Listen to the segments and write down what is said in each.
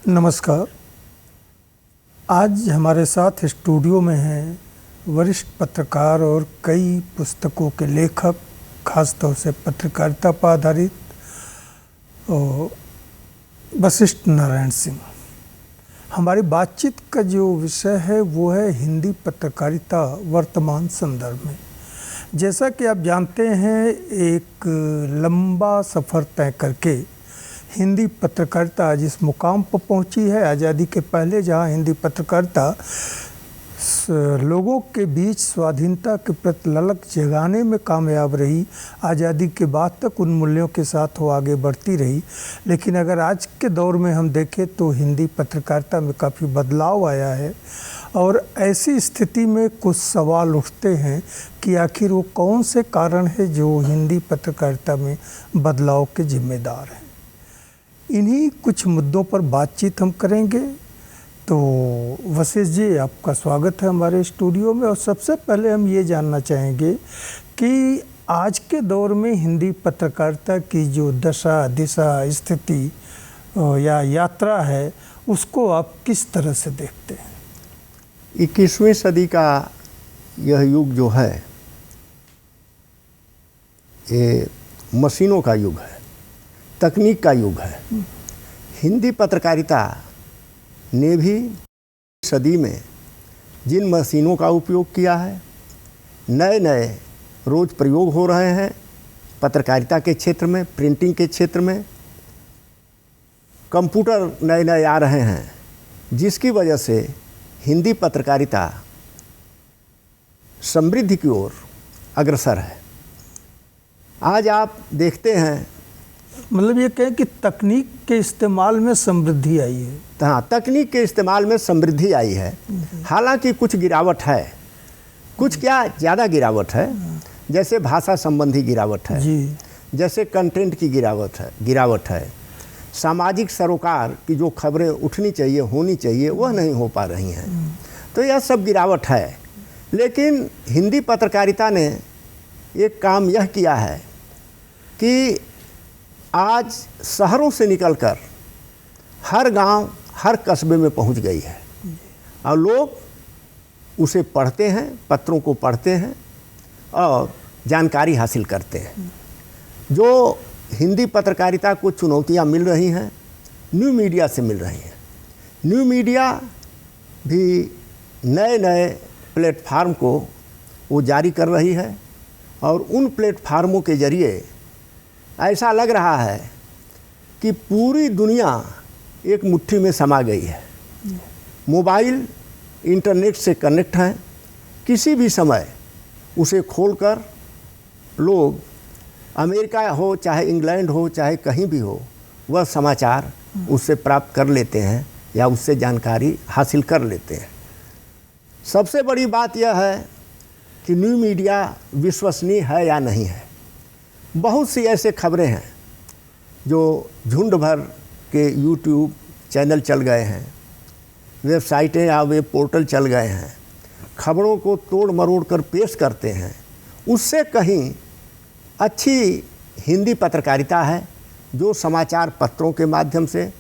नमस्कार। आज हमारे साथ स्टूडियो में हैं वरिष्ठ पत्रकार और कई पुस्तकों के लेखक, खासतौर से पत्रकारिता पर आधारित वशिष्ठ नारायण सिंह। हमारी बातचीत का जो विषय है वो है हिंदी पत्रकारिता वर्तमान संदर्भ में। जैसा कि आप जानते हैं, एक लंबा सफ़र तय करके हिंदी पत्रकारिता आज इस मुकाम पर पहुंची है। आज़ादी के पहले जहां हिंदी पत्रकारिता लोगों के बीच स्वाधीनता के प्रति ललक जगाने में कामयाब रही, आज़ादी के बाद तक उन मूल्यों के साथ वो आगे बढ़ती रही। लेकिन अगर आज के दौर में हम देखें तो हिंदी पत्रकारिता में काफ़ी बदलाव आया है और ऐसी स्थिति में कुछ सवाल उठते हैं कि आखिर वो कौन से कारण है जो हिंदी पत्रकारिता में बदलाव के जिम्मेदार हैं। इन्हीं कुछ मुद्दों पर बातचीत हम करेंगे। तो वशिष्ठ जी, आपका स्वागत है हमारे स्टूडियो में। और सबसे पहले हम ये जानना चाहेंगे कि आज के दौर में हिंदी पत्रकारिता की जो दशा, दिशा, स्थिति या यात्रा है, उसको आप किस तरह से देखते हैं? 21वीं सदी का यह युग जो है, ये मशीनों का युग है, तकनीक का युग है। हिंदी पत्रकारिता ने भी सदी में जिन मशीनों का उपयोग किया है, नए नए रोज़ प्रयोग हो रहे हैं पत्रकारिता के क्षेत्र में, प्रिंटिंग के क्षेत्र में, कंप्यूटर नए नए आ रहे हैं, जिसकी वजह से हिंदी पत्रकारिता समृद्धि की ओर अग्रसर है। आज आप देखते हैं, मतलब ये कहें कि तकनीक के इस्तेमाल में समृद्धि आई है। हाँ, तकनीक के इस्तेमाल में समृद्धि आई है। हालांकि कुछ गिरावट है, कुछ क्या ज़्यादा गिरावट है। जैसे भाषा संबंधी गिरावट है जी, जैसे कंटेंट की गिरावट है। सामाजिक सरोकार की जो खबरें उठनी चाहिए, होनी चाहिए, वह नहीं हो पा रही हैं। तो यह सब गिरावट है। लेकिन हिंदी पत्रकारिता ने एक काम यह किया है कि आज शहरों से निकलकर हर गांव, हर कस्बे में पहुंच गई है और लोग उसे पढ़ते हैं, पत्रों को पढ़ते हैं और जानकारी हासिल करते हैं। जो हिंदी पत्रकारिता को चुनौतियां मिल रही हैं, न्यू मीडिया से मिल रही हैं। न्यू मीडिया भी नए नए प्लेटफार्म को वो जारी कर रही है और उन प्लेटफार्मों के ज़रिए ऐसा लग रहा है कि पूरी दुनिया एक मुट्ठी में समा गई है। मोबाइल इंटरनेट से कनेक्ट हैं, किसी भी समय उसे खोलकर लोग, अमेरिका हो चाहे इंग्लैंड हो चाहे कहीं भी हो, वह समाचार उससे प्राप्त कर लेते हैं या उससे जानकारी हासिल कर लेते हैं। सबसे बड़ी बात यह है कि न्यू मीडिया विश्वसनीय है या नहीं है। बहुत सी ऐसे खबरें हैं जो झुंड भर के यूट्यूब चैनल चल गए हैं, वेबसाइटें या वेब पोर्टल चल गए हैं, खबरों को तोड़ मरोड़ कर पेश करते हैं। उससे कहीं अच्छी हिंदी पत्रकारिता है जो समाचार पत्रों के माध्यम से,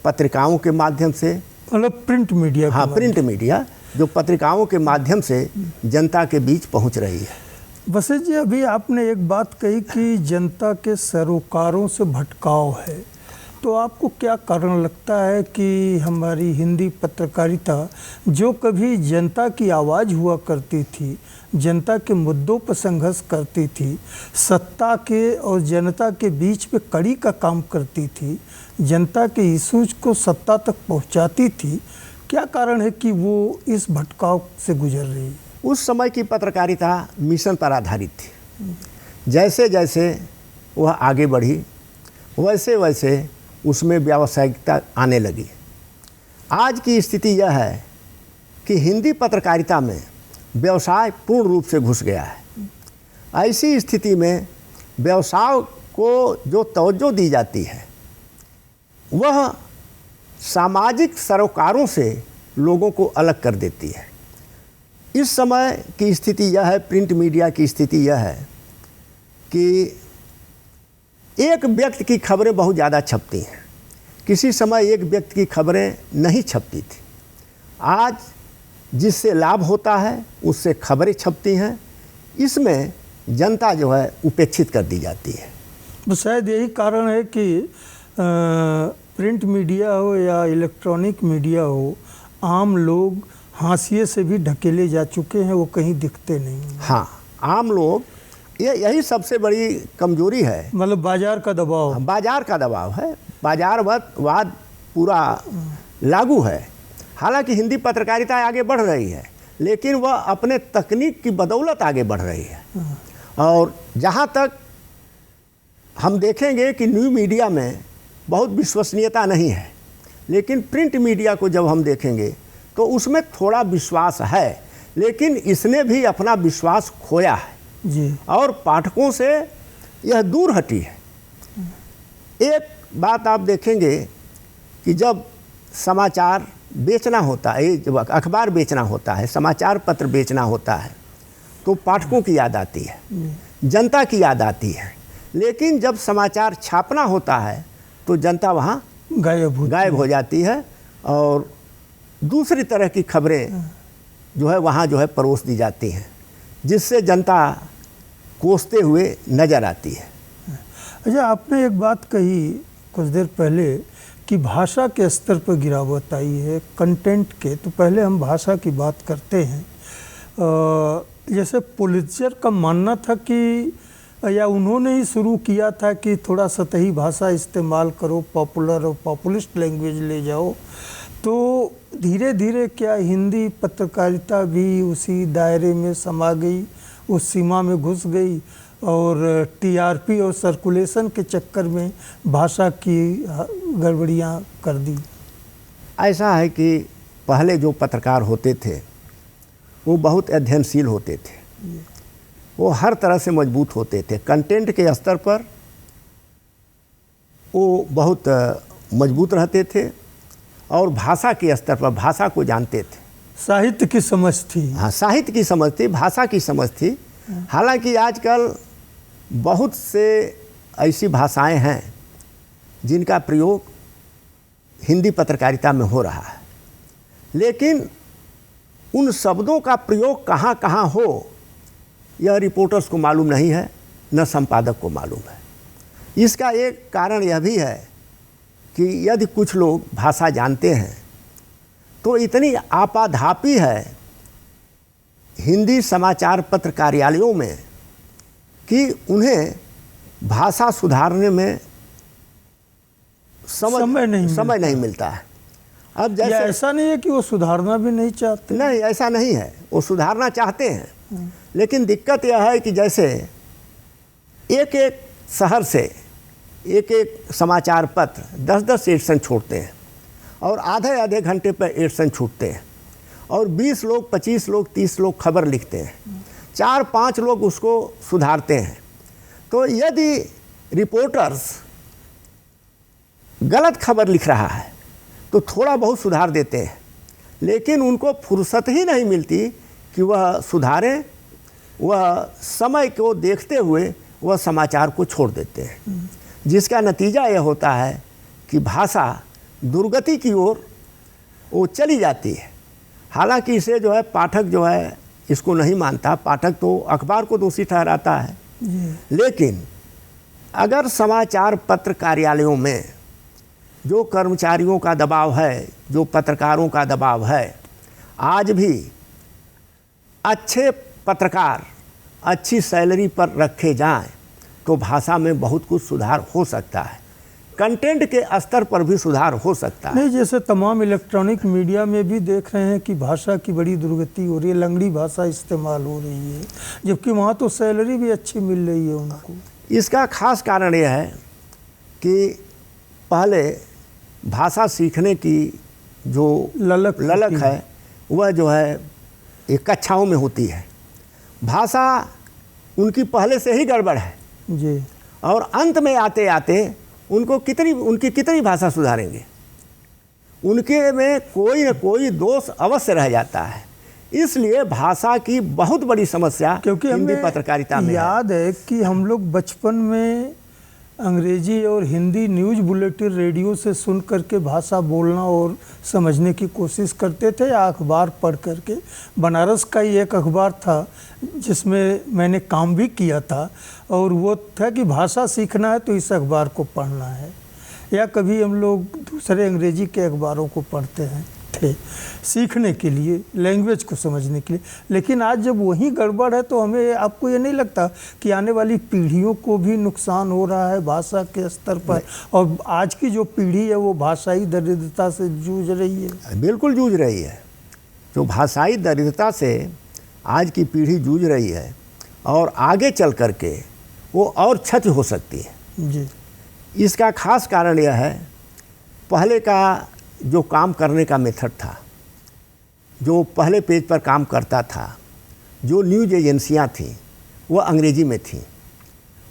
पत्रिकाओं के माध्यम से, मतलब प्रिंट मीडिया। हाँ, प्रिंट मीडिया जो पत्रिकाओं के माध्यम से जनता के बीच पहुंच रही है। वशिष्ठ जी, अभी आपने एक बात कही कि जनता के सरोकारों से भटकाव है, तो आपको क्या कारण लगता है कि हमारी हिंदी पत्रकारिता जो कभी जनता की आवाज़ हुआ करती थी, जनता के मुद्दों पर संघर्ष करती थी, सत्ता के और जनता के बीच में कड़ी का काम करती थी, जनता के इशूज को सत्ता तक पहुंचाती थी, क्या कारण है कि वो इस भटकाव से गुजर रही है? उस समय की पत्रकारिता मिशन पर आधारित थी। जैसे जैसे वह आगे बढ़ी, वैसे वैसे उसमें व्यावसायिकता आने लगी। आज की स्थिति यह है कि हिंदी पत्रकारिता में व्यवसाय पूर्ण रूप से घुस गया है। ऐसी स्थिति में व्यवसाय को जो तवज्जो दी जाती है, वह सामाजिक सरोकारों से लोगों को अलग कर देती है। इस समय की स्थिति यह है, प्रिंट मीडिया की स्थिति यह है कि एक व्यक्ति की खबरें बहुत ज़्यादा छपती हैं, किसी समय एक व्यक्ति की खबरें नहीं छपती थी। आज जिससे लाभ होता है उससे खबरें छपती हैं। इसमें जनता जो है उपेक्षित कर दी जाती है। तो शायद यही कारण है कि प्रिंट मीडिया हो या इलेक्ट्रॉनिक मीडिया हो, आम लोग हाशिए से भी ढकेले जा चुके हैं, वो कहीं दिखते नहीं हैं। हाँ, आम लोग, यही सबसे बड़ी कमजोरी है। मतलब बाजार का दबाव, बाजार का दबाव है, बाजारवाद पूरा लागू है। हालांकि हिंदी पत्रकारिता आगे बढ़ रही है, लेकिन वह अपने तकनीक की बदौलत आगे बढ़ रही है। और जहाँ तक हम देखेंगे कि न्यू मीडिया में बहुत विश्वसनीयता नहीं है, लेकिन प्रिंट मीडिया को जब हम देखेंगे तो उसमें थोड़ा विश्वास है, लेकिन इसने भी अपना विश्वास खोया है जी। और पाठकों से यह दूर हटी है। एक बात आप देखेंगे कि जब समाचार बेचना होता है, जब अखबार बेचना होता है, समाचार पत्र बेचना होता है, तो पाठकों की याद आती है, जनता की याद आती है। लेकिन जब समाचार छापना होता है तो जनता वहाँ गायब हो जाती है और दूसरी तरह की खबरें जो है वहाँ जो है परोस दी जाती हैं, जिससे जनता कोसते हुए नज़र आती है। अच्छा, आपने एक बात कही कुछ देर पहले कि भाषा के स्तर पर गिरावट आई है, कंटेंट के। तो पहले हम भाषा की बात करते हैं। जैसे पुलित्जर का मानना था कि, या उन्होंने ही शुरू किया था कि थोड़ा सतही भाषा इस्तेमाल करो, पॉपुलर और पॉपुलिस्ट लैंग्वेज ले जाओ। तो धीरे धीरे क्या हिंदी पत्रकारिता भी उसी दायरे में समा गई, उस सीमा में घुस गई और टीआरपी और सर्कुलेशन के चक्कर में भाषा की गड़बड़ियाँ कर दी? ऐसा है कि पहले जो पत्रकार होते थे वो बहुत अध्ययनशील होते थे, वो हर तरह से मजबूत होते थे। कंटेंट के स्तर पर वो बहुत मजबूत रहते थे और भाषा के स्तर पर भाषा को जानते थे। साहित्य की समझ थी। हाँ, साहित्य की समझ थी, भाषा की समझ थी। हालांकि आजकल बहुत से ऐसी भाषाएं हैं जिनका प्रयोग हिंदी पत्रकारिता में हो रहा है, लेकिन उन शब्दों का प्रयोग कहाँ कहाँ हो यह रिपोर्टर्स को मालूम नहीं है, न संपादक को मालूम है। इसका एक कारण यह भी है कि यदि कुछ लोग भाषा जानते हैं तो इतनी आपाधापी है हिंदी समाचार पत्र कार्यालयों में कि उन्हें भाषा सुधारने में समय नहीं मिलता है। अब जैसे ऐसा नहीं है कि वो सुधारना भी नहीं चाहते। नहीं, ऐसा नहीं है, वो सुधारना चाहते हैं, लेकिन दिक्कत यह है कि जैसे एक एक शहर से एक एक समाचार पत्र 10-10 एडिशन छोड़ते हैं और आधे घंटे पर एडिशन छूटते हैं और 20 लोग, 25 लोग, 30 लोग खबर लिखते हैं, 4-5 लोग उसको सुधारते हैं। तो यदि रिपोर्टर्स गलत खबर लिख रहा है तो थोड़ा बहुत सुधार देते हैं, लेकिन उनको फुर्सत ही नहीं मिलती कि वह सुधारें। वह समय को देखते हुए वह समाचार को छोड़ देते हैं, जिसका नतीजा यह होता है कि भाषा दुर्गति की ओर वो चली जाती है। हालांकि इसे जो है पाठक जो है इसको नहीं मानता, पाठक तो अखबार को दोषी ठहराता है। लेकिन अगर समाचार पत्र कार्यालयों में जो कर्मचारियों का दबाव है, जो पत्रकारों का दबाव है, आज भी अच्छे पत्रकार अच्छी सैलरी पर रखे जाएं तो भाषा में बहुत कुछ सुधार हो सकता है, कंटेंट के स्तर पर भी सुधार हो सकता है। नहीं, जैसे तमाम इलेक्ट्रॉनिक मीडिया में भी देख रहे हैं कि भाषा की बड़ी दुर्गति हो रही है, लंगड़ी भाषा इस्तेमाल हो रही है, जबकि वहाँ तो सैलरी भी अच्छी मिल रही है उनको। इसका खास कारण यह है कि पहले भाषा सीखने की जो ललक है वह जो है एक कक्षाओं में होती है। भाषा उनकी पहले से ही गड़बड़ है जी, और अंत में आते आते उनकी कितनी भाषा सुधारेंगे, उनके में कोई न कोई दोष अवश्य रह जाता है। इसलिए भाषा की बहुत बड़ी समस्या क्योंकि हिंदी पत्रकारिता में याद है कि हम लोग बचपन में अंग्रेजी और हिंदी न्यूज़ बुलेटिन रेडियो से सुन करके भाषा बोलना और समझने की कोशिश करते थे, या अखबार पढ़ करके? बनारस का ही एक अखबार था जिसमें मैंने काम भी किया था, और वो था कि भाषा सीखना है तो इस अखबार को पढ़ना है, या कभी हम लोग दूसरे अंग्रेजी के अखबारों को पढ़ते हैं थे सीखने के लिए, लैंग्वेज को समझने के लिए। लेकिन आज जब वही गड़बड़ है तो हमें, आपको ये नहीं लगता कि आने वाली पीढ़ियों को भी नुकसान हो रहा है भाषा के स्तर पर? और आज की जो पीढ़ी है वो भाषाई दरिद्रता से जूझ रही है। बिल्कुल जूझ रही है। जो भाषाई दरिद्रता से आज की पीढ़ी जूझ रही है, और आगे चल कर के वो और क्षति हो सकती है जी। इसका खास कारण यह है, पहले का जो काम करने का मेथड था, जो पहले पेज पर काम करता था, जो न्यूज़ एजेंसियां थीं वो अंग्रेजी में थीं,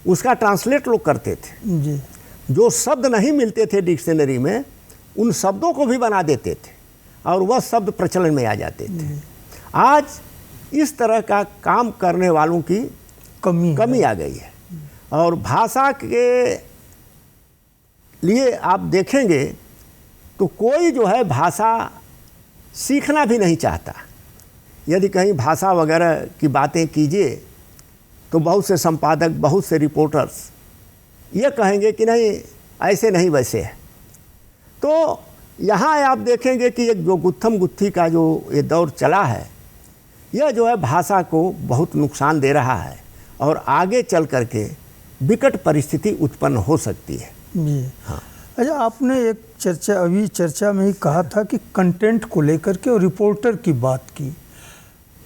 उसका ट्रांसलेट लोग करते थे जी। जो शब्द नहीं मिलते थे डिक्शनरी में, उन शब्दों को भी बना देते थे और वह शब्द प्रचलन में आ जाते थे। आज इस तरह का काम करने वालों की कमी आ गई है, और भाषा के लिए आप देखेंगे तो कोई जो है भाषा सीखना भी नहीं चाहता। यदि कहीं भाषा वगैरह की बातें कीजिए तो बहुत से संपादक, बहुत से रिपोर्टर्स ये कहेंगे कि नहीं, ऐसे नहीं वैसे है। तो यहाँ आप देखेंगे कि एक जो गुत्थम गुत्थी का जो ये दौर चला है, यह जो है भाषा को बहुत नुकसान दे रहा है, और आगे चल कर के विकट परिस्थिति उत्पन्न हो सकती है। जी हाँ। अच्छा, आपने एक चर्चा में ही कहा था कि कंटेंट को लेकर के और रिपोर्टर की बात की।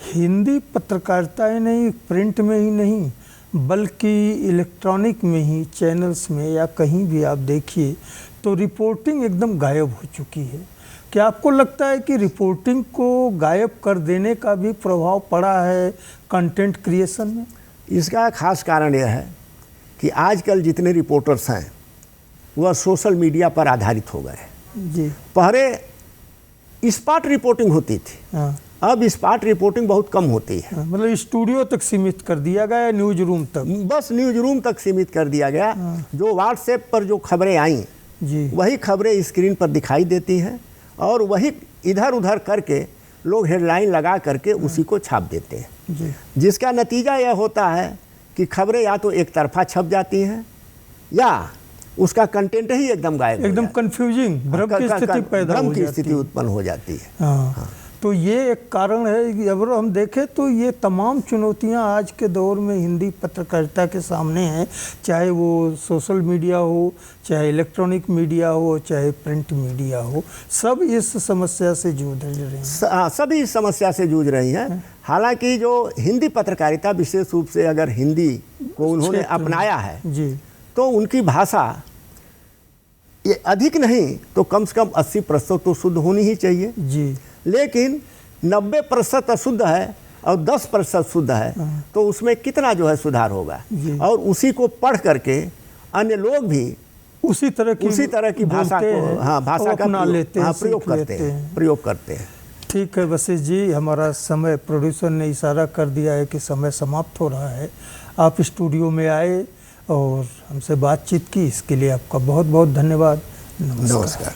हिंदी पत्रकारिता ही नहीं, प्रिंट में ही नहीं, बल्कि इलेक्ट्रॉनिक में ही, चैनल्स में या कहीं भी आप देखिए तो रिपोर्टिंग एकदम गायब हो चुकी है। क्या आपको लगता है कि रिपोर्टिंग को गायब कर देने का भी प्रभाव पड़ा है कंटेंट क्रिएशन में? इसका खास कारण यह है कि आजकल जितने रिपोर्टर्स हैं वह सोशल मीडिया पर आधारित हो गए जी। पहले स्पॉट रिपोर्टिंग होती थी, हाँ। अब स्पॉट रिपोर्टिंग बहुत कम होती है। हाँ, मतलब स्टूडियो तक सीमित कर दिया गया, न्यूज रूम तक, बस न्यूज रूम तक सीमित कर दिया गया। हाँ। जो व्हाट्सएप पर जो खबरें आई जी, वही खबरें स्क्रीन पर दिखाई देती हैं, और वही इधर उधर करके लोग हेडलाइन लगा करके उसी को छाप देते हैं जी। जिसका नतीजा यह होता है कि खबरें या तो एक तरफा छप जाती हैं, या उसका कंटेंट ही एकदम गायब, एकदम कंफ्यूजिंग, भ्रम की स्थिति पैदा हो की जाती स्थिति है। उत्पन्न हो जाती है। हाँ। तो ये एक कारण है कि अगर हम देखें तो ये तमाम चुनौतियां आज के दौर में हिंदी पत्रकारिता के सामने हैं, चाहे वो सोशल मीडिया हो, चाहे इलेक्ट्रॉनिक मीडिया हो, चाहे प्रिंट मीडिया हो, सब इस समस्या से जूझ रहे हैं। सभी इस समस्या से जूझ रही हैं। हालांकि जो हिंदी पत्रकारिता विशेष रूप से अगर हिंदी को उन्होंने अपनाया है जी, तो उनकी भाषा ये अधिक नहीं तो कम से कम 80% तो शुद्ध होनी ही चाहिए जी। लेकिन 90% अशुद्ध है और 10% शुद्ध है, तो उसमें कितना जो है सुधार होगा। और उसी को पढ़ करके अन्य लोग भी उसी तरह की भाषा को, हाँ, भाषा का प्रयोग करते हैं। ठीक है वशिष्ठ जी, हमारा समय, प्रोड्यूसर ने इशारा कर दिया है कि समय समाप्त हो रहा है। आप स्टूडियो में आए और हमसे बातचीत की, इसके लिए आपका बहुत बहुत धन्यवाद। नमस्कार।